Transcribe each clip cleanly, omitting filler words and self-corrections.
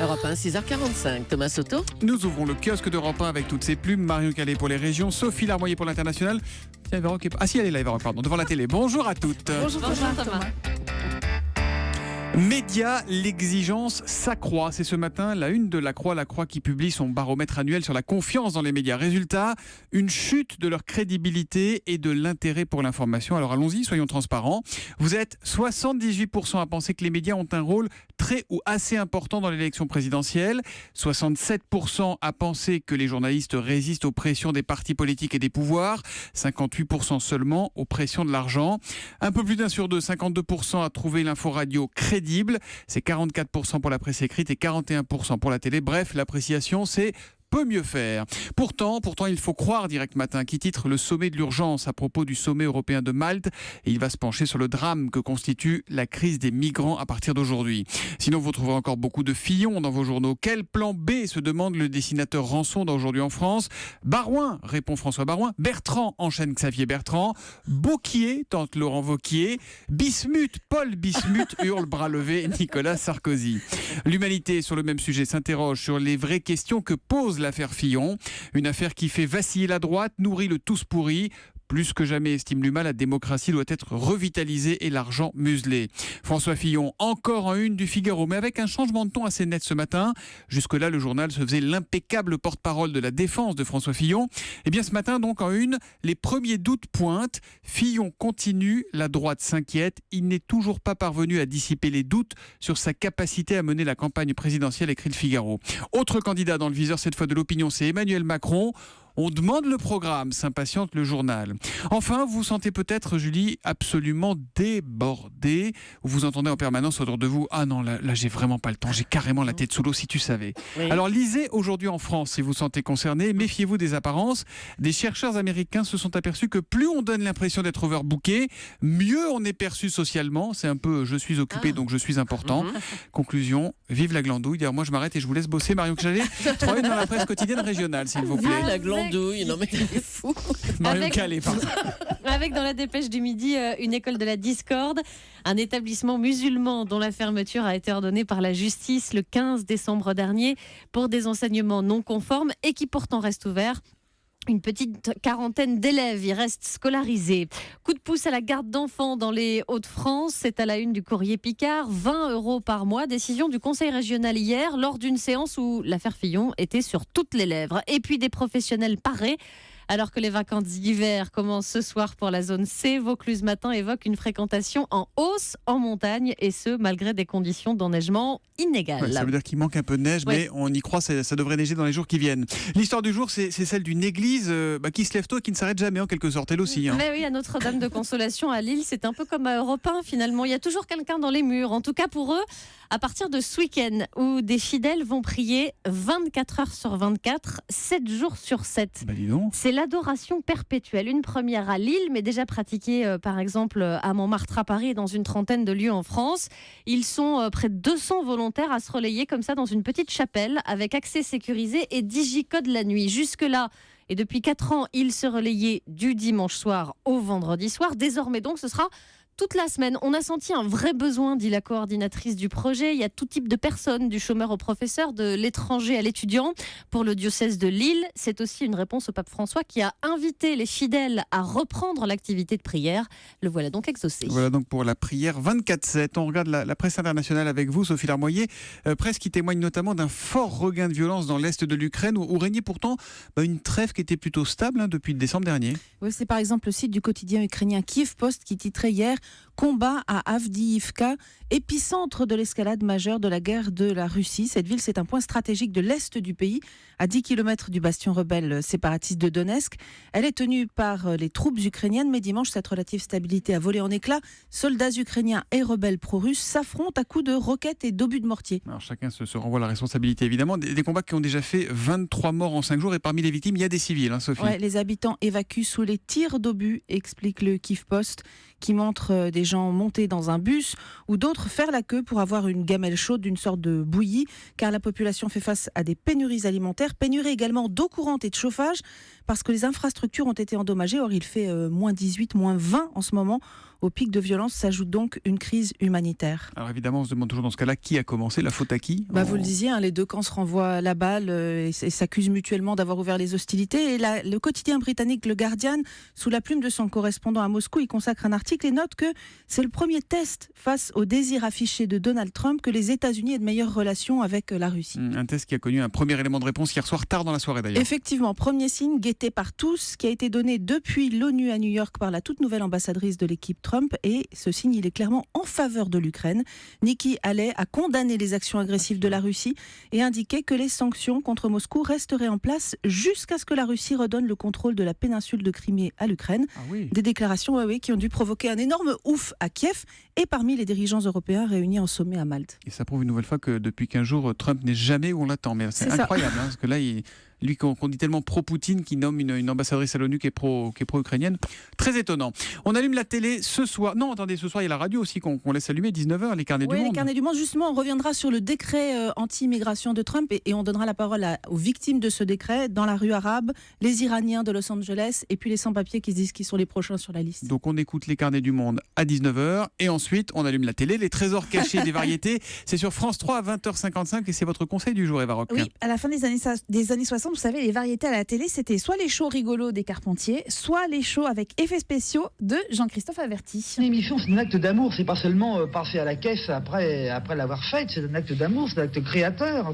Europe 1, 6h45. Thomas Soto. Nous ouvrons le kiosque d'Europe 1 avec toutes ses plumes. Marion Calais pour les régions, Sophie Larmoyer pour l'international. Tiens, Véro, ah si, elle est là, Véro, pardon, devant la télé. Bonjour à toutes. Bonjour Thomas. Médias, l'exigence s'accroît. C'est ce matin la une de La Croix qui publie son baromètre annuel sur la confiance dans les médias. Résultat, une chute de leur crédibilité et de l'intérêt pour l'information. Alors allons-y, soyons transparents. Vous êtes 78% à penser que les médias ont un rôle très ou assez important dans l'élection présidentielle. 67% à penser que les journalistes résistent aux pressions des partis politiques et des pouvoirs. 58% seulement aux pressions de l'argent. Un peu plus d'un sur deux, 52% à trouver l'info radio crédible. C'est 44% pour la presse écrite et 41% pour la télé. Bref, l'appréciation, c'est peut mieux faire. Pourtant, il faut croire Direct Matin qui titre le sommet de l'urgence à propos du sommet européen de Malte et il va se pencher sur le drame que constitue la crise des migrants à partir d'aujourd'hui. Sinon, vous trouverez encore beaucoup de Fillon dans vos journaux. Quel plan B se demande le dessinateur Rançon dans Aujourd'hui en France? Barouin, répond François Barouin. Bertrand, enchaîne Xavier Bertrand. Vauquier, tente Laurent Vauquier. Bismuth, Paul Bismuth, hurle bras levé Nicolas Sarkozy. L'Humanité, sur le même sujet, s'interroge sur les vraies questions que pose l'affaire Fillon, une affaire qui fait vaciller la droite, nourrit le tous pourri. Plus que jamais, estime l'UMA, la démocratie doit être revitalisée et l'argent muselé. François Fillon, encore en une du Figaro, mais avec un changement de ton assez net ce matin. Jusque-là, le journal se faisait l'impeccable porte-parole de la défense de François Fillon. Eh bien, ce matin, donc, en une, les premiers doutes pointent. Fillon continue, la droite s'inquiète. Il n'est toujours pas parvenu à dissiper les doutes sur sa capacité à mener la campagne présidentielle, écrit le Figaro. Autre candidat dans le viseur, cette fois de l'opinion, c'est Emmanuel Macron. On demande le programme, s'impatiente le journal. Enfin, vous sentez peut-être, Julie, absolument débordée. Vous entendez en permanence autour de vous « Ah non, là j'ai vraiment pas le temps, j'ai carrément la tête sous l'eau si tu savais. Oui. » Alors lisez Aujourd'hui en France si vous sentez concerné. Méfiez-vous des apparences. Des chercheurs américains se sont aperçus que plus on donne l'impression d'être overbooké, mieux on est perçu socialement. C'est un peu « je suis occupé donc je suis important ». Conclusion, vive la glandouille. D'ailleurs, moi je m'arrête et je vous laisse bosser. Marion Calais, 3 dans la presse quotidienne régionale, s'il vous plaît. La glandouille. Non mais il est fou. Marion Calais, pardon. Avec dans la dépêche du midi une école de la discorde, un établissement musulman dont la fermeture a été ordonnée par la justice le 15 décembre dernier pour des enseignements non conformes et qui pourtant reste ouvert. Une petite quarantaine d'élèves y restent scolarisés. Coup de pouce à la garde d'enfants dans les Hauts-de-France. C'est à la une du Courrier Picard. 20 € par mois. Décision du Conseil régional hier lors d'une séance où l'affaire Fillon était sur toutes les lèvres. Et puis des professionnels parés. Alors que les vacances d'hiver commencent ce soir pour la zone C, Vaucluse Matin évoque une fréquentation en hausse en montagne et ce, malgré des conditions d'enneigement inégales. Ouais, ça veut dire qu'il manque un peu de neige, mais on y croit, ça devrait neiger dans les jours qui viennent. L'histoire du jour, c'est celle d'une église qui se lève tôt et qui ne s'arrête jamais en quelque sorte, elle aussi. Mais oui, à Notre-Dame de Consolation à Lille, c'est un peu comme à Europe 1 finalement. Il y a toujours quelqu'un dans les murs, en tout cas pour eux, à partir de ce week-end où des fidèles vont prier 24 heures sur 24, 7 jours sur 7. Bah dis donc. C'est l'adoration perpétuelle. Une première à Lille, mais déjà pratiquée par exemple à Montmartre à Paris et dans une trentaine de lieux en France. Ils sont près de 200 volontaires à se relayer comme ça dans une petite chapelle avec accès sécurisé et digicode la nuit. Jusque-là, et depuis 4 ans, ils se relayaient du dimanche soir au vendredi soir. Désormais donc, ce sera toute la semaine. On a senti un vrai besoin, dit la coordinatrice du projet. Il y a tout type de personnes, du chômeur au professeur, de l'étranger à l'étudiant. Pour le diocèse de Lille, c'est aussi une réponse au pape François qui a invité les fidèles à reprendre l'activité de prière. Le voilà donc exaucé. Voilà donc pour la prière 24/7. On regarde la presse internationale avec vous, Sophie Larmoyer. Presse qui témoigne notamment d'un fort regain de violence dans l'est de l'Ukraine où régnait pourtant une trêve qui était plutôt stable depuis le décembre dernier. Oui, c'est par exemple le site du quotidien ukrainien Kiev Post qui titrait hier Combat à Avdiivka, épicentre de l'escalade majeure de la guerre de la Russie. Cette ville, c'est un point stratégique de l'est du pays, à 10 km du bastion rebelle séparatiste de Donetsk. Elle est tenue par les troupes ukrainiennes, mais dimanche, cette relative stabilité a volé en éclats. Soldats ukrainiens et rebelles pro-russes s'affrontent à coups de roquettes et d'obus de mortier. Alors chacun se renvoie la responsabilité, évidemment. Des combats qui ont déjà fait 23 morts en 5 jours et parmi les victimes, il y a des civils, Sophie. Ouais, les habitants évacuent sous les tirs d'obus, explique le Kiev Post, qui montre des gens monter dans un bus ou d'autres faire la queue pour avoir une gamelle chaude d'une sorte de bouillie, car la population fait face à des pénuries alimentaires, pénuries également d'eau courante et de chauffage, parce que les infrastructures ont été endommagées. Or, il fait moins 18, moins 20 en ce moment Au pic de violence s'ajoute donc une crise humanitaire. Alors évidemment, on se demande toujours dans ce cas-là qui a commencé, la faute à qui? Vous le disiez, les deux camps se renvoient la balle et s'accusent mutuellement d'avoir ouvert les hostilités. Et le quotidien britannique Le Guardian, sous la plume de son correspondant à Moscou, il consacre un article et note que c'est le premier test face au désir affiché de Donald Trump que les États-Unis aient de meilleures relations avec la Russie. Un test qui a connu un premier élément de réponse hier soir, tard dans la soirée d'ailleurs. Effectivement, premier signe guetté par tous, qui a été donné depuis l'ONU à New York par la toute nouvelle ambassadrice de l'équipe Trump. Et ce signe, il est clairement en faveur de l'Ukraine. Nikki Haley a condamné les actions agressives de la Russie et indiqué que les sanctions contre Moscou resteraient en place jusqu'à ce que la Russie redonne le contrôle de la péninsule de Crimée à l'Ukraine. Ah oui. Des déclarations qui ont dû provoquer un énorme ouf à Kiev et parmi les dirigeants européens réunis en sommet à Malte. Et ça prouve une nouvelle fois que depuis 15 jours, Trump n'est jamais où on l'attend. Mais c'est incroyable, parce que là, lui qu'on dit tellement pro-Poutine qu'il nomme une ambassadrice à l'ONU qui est pro-ukrainienne. Très étonnant. On allume la télé ce soir. Non, attendez, ce soir, il y a la radio aussi qu'on laisse allumer, 19h, les carnets du monde. Oui, les carnets du monde. Justement, on reviendra sur le décret anti-immigration de Trump et on donnera la parole aux victimes de ce décret dans la rue arabe, les Iraniens de Los Angeles et puis les sans-papiers qui se disent qu'ils sont les prochains sur la liste. Donc on écoute les carnets du monde à 19h et ensuite on allume la télé. Les trésors cachés des variétés, c'est sur France 3 à 20h55 et c'est votre conseil du jour, Eva Rock. Oui, à la fin des années 60, vous savez, les variétés à la télé, c'était soit les shows rigolos des Carpentiers, soit les shows avec effets spéciaux de Jean-Christophe Averty. L'émission, c'est un acte d'amour, c'est pas seulement passer à la caisse après l'avoir faite, c'est un acte d'amour, c'est un acte créateur,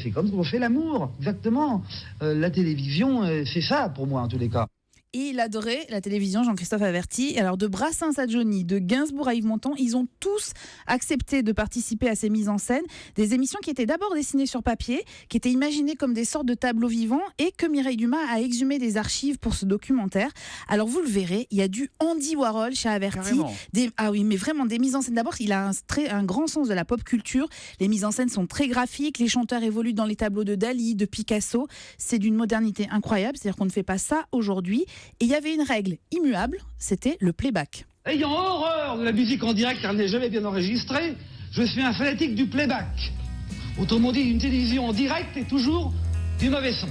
c'est comme on fait l'amour, exactement. La télévision, c'est ça pour moi en tous les cas. Et il adorait la télévision, Jean-Christophe Averty. Alors de Brassens à Johnny, de Gainsbourg à Yves Montand, ils ont tous accepté de participer à ces mises en scène. Des émissions qui étaient d'abord dessinées sur papier, qui étaient imaginées comme des sortes de tableaux vivants et que Mireille Dumas a exhumé des archives pour ce documentaire. Alors vous le verrez, il y a du Andy Warhol chez Averty. Ah oui, mais vraiment des mises en scène. D'abord, il a un grand sens de la pop culture. Les mises en scène sont très graphiques. Les chanteurs évoluent dans les tableaux de Dali, de Picasso. C'est d'une modernité incroyable. C'est-à-dire qu'on ne fait pas ça aujourd'hui. Et il y avait une règle immuable, c'était le playback. Ayant horreur de la musique en direct car elle n'est jamais bien enregistrée, je suis un fanatique du playback. Autrement dit, une télévision en direct est toujours du mauvais son.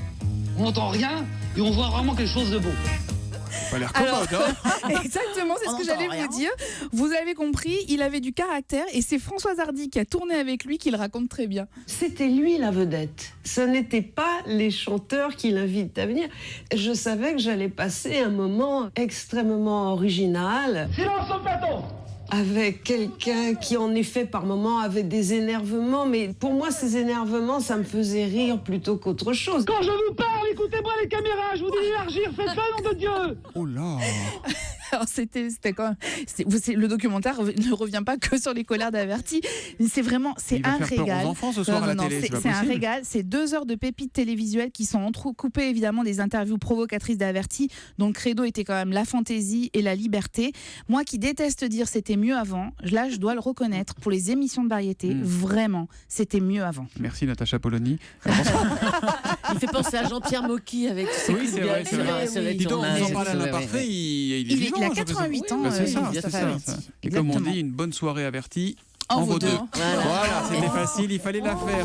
On n'entend rien et on voit vraiment quelque chose de beau. Pas l'air commode, hein. Exactement, c'est ce que j'allais vous dire. Vous avez compris, il avait du caractère et c'est Françoise Hardy qui a tourné avec lui qui le raconte très bien. C'était lui la vedette. Ce n'était pas les chanteurs qui l'invitent à venir. Je savais que j'allais passer un moment extrêmement original. Silence au plateau! Avec quelqu'un qui, en effet, par moments, avait des énervements. Mais pour moi, ces énervements, ça me faisait rire plutôt qu'autre chose. Quand je vous parle, écoutez-moi les caméras, je vous dis d'élargir, faites-le, nom de Dieu! Oh là. Alors c'était quand même, le documentaire ne revient pas que sur les colères d'Averty. C'est vraiment, c'est un régal. Il va faire peur aux enfants ce soir à la télé, c'est un régal. C'est 2 heures de pépites télévisuelles qui sont entrecoupées évidemment des interviews provocatrices d'Averty, dont le credo était quand même la fantaisie et la liberté. Moi qui déteste dire c'était mieux avant, là je dois le reconnaître pour les émissions de variété, vraiment, c'était mieux avant. Merci Natacha Polony. Il fait penser à Jean-Pierre Mocky avec ses Oui, c'est vrai, c'est vrai. Dis donc, on en parle à l'imparfait, il est vivant. Il a 88 ans. C'est ça. Et comme on Exactement. dit, une bonne soirée Averty En vaut 2. deux. Voilà, c'était facile, il fallait la faire.